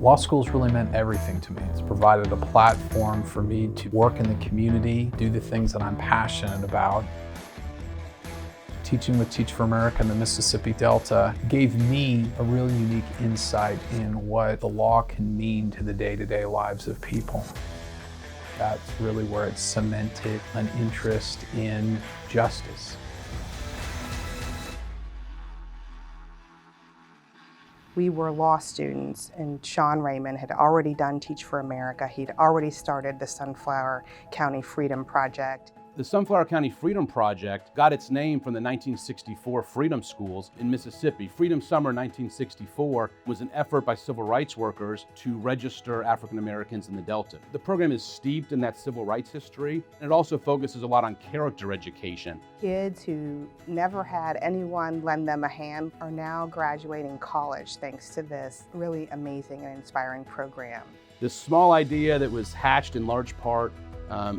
Law school's really meant everything to me. It's provided a platform for me to work in the community, do the things that I'm passionate about. Teaching with Teach for America in the Mississippi Delta gave me a really unique insight in what the law can mean to the day-to-day lives of people. That's really where it cemented an interest in justice. We were law students, and Shawn Raymond had already done Teach for America. He'd already started the Sunflower County Freedom Project. The Sunflower County Freedom Project got its name from the 1964 Freedom Schools in Mississippi. Freedom Summer 1964 was an effort by civil rights workers to register African Americans in the Delta. The program is steeped in that civil rights history, and it also focuses a lot on character education. Kids who never had anyone lend them a hand are now graduating college thanks to this really amazing and inspiring program. This small idea that was hatched in large part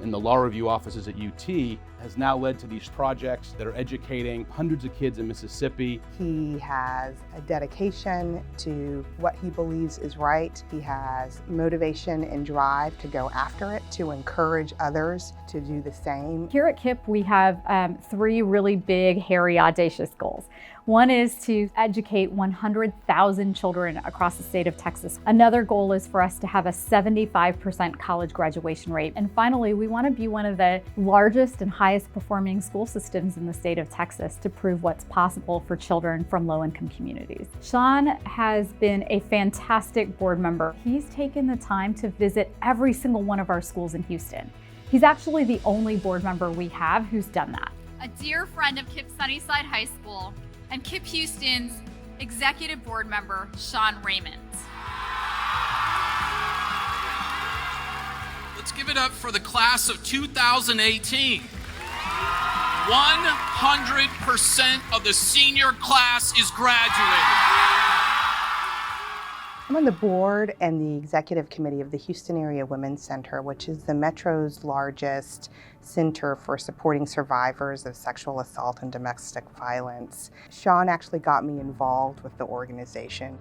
in the law review offices at UT has now led to these projects that are educating hundreds of kids in Mississippi. He has a dedication to what he believes is right. He has motivation and drive to go after it, to encourage others to do the same. Here at KIPP, we have three really big, hairy, audacious goals. One is to educate 100,000 children across the state of Texas. Another goal is for us to have a 75% college graduation rate. And finally, we want to be one of the largest and highest performing school systems in the state of Texas to prove what's possible for children from low-income communities. Shawn has been a fantastic board member. He's taken the time to visit every single one of our schools in Houston. He's actually the only board member we have who's done that. A dear friend of KIPP Sunnyside High School and KIPP Houston's executive board member, Shawn Raymond. Let's give it up for the class of 2018. 100% of the senior class is graduating. I'm on the board and the executive committee of the Houston Area Women's Center, which is the Metro's largest center for supporting survivors of sexual assault and domestic violence. Shawn actually got me involved with the organization.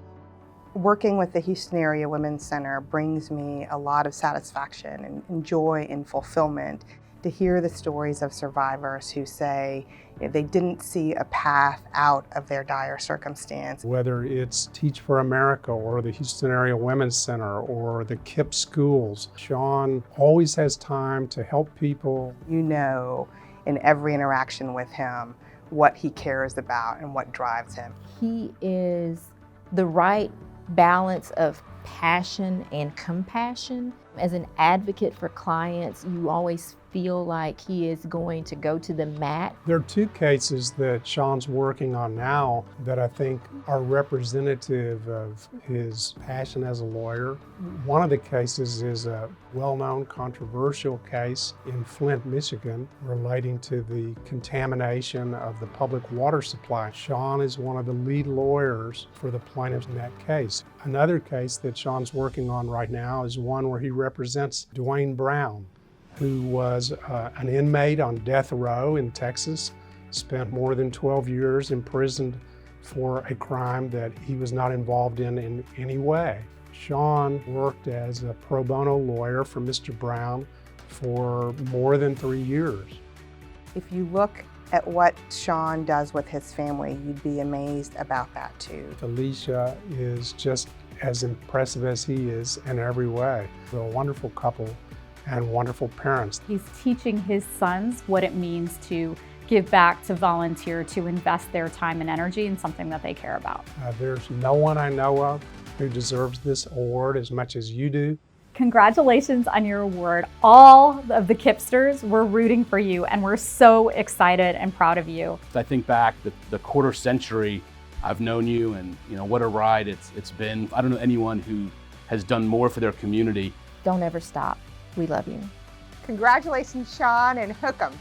Working with the Houston Area Women's Center brings me a lot of satisfaction and joy and fulfillment to hear the stories of survivors who say they didn't see a path out of their dire circumstance. Whether it's Teach for America or the Houston Area Women's Center or the KIPP Schools, Shawn always has time to help people. You know in every interaction with him what he cares about and what drives him. He is the right balance of passion and compassion. As an advocate for clients, you always feel like he is going to go to the mat. There are two cases that Shawn's working on now that I think are representative of his passion as a lawyer. One of the cases is a well-known controversial case in Flint, Michigan, relating to the contamination of the public water supply. Shawn is one of the lead lawyers for the plaintiffs in that case. Another case that Shawn's working on right now is one where he represents Dwayne Brown, who was an inmate on death row in Texas, spent more than 12 years imprisoned for a crime that he was not involved in any way. Shawn worked as a pro bono lawyer for Mr. Brown for more than 3 years. If you look at what Shawn does with his family, you'd be amazed about that too. Alicia is just as impressive as he is in every way. They're a wonderful couple and wonderful parents. He's teaching his sons what it means to give back, to volunteer, to invest their time and energy in something that they care about. There's no one I know of who deserves this award as much as you do. Congratulations on your award. All of the KIPPsters, we're rooting for you and we're so excited and proud of you. I think back the quarter century I've known you, and what a ride it's been. I don't know anyone who has done more for their community. Don't ever stop. We love you. Congratulations, Shawn, and hook 'em.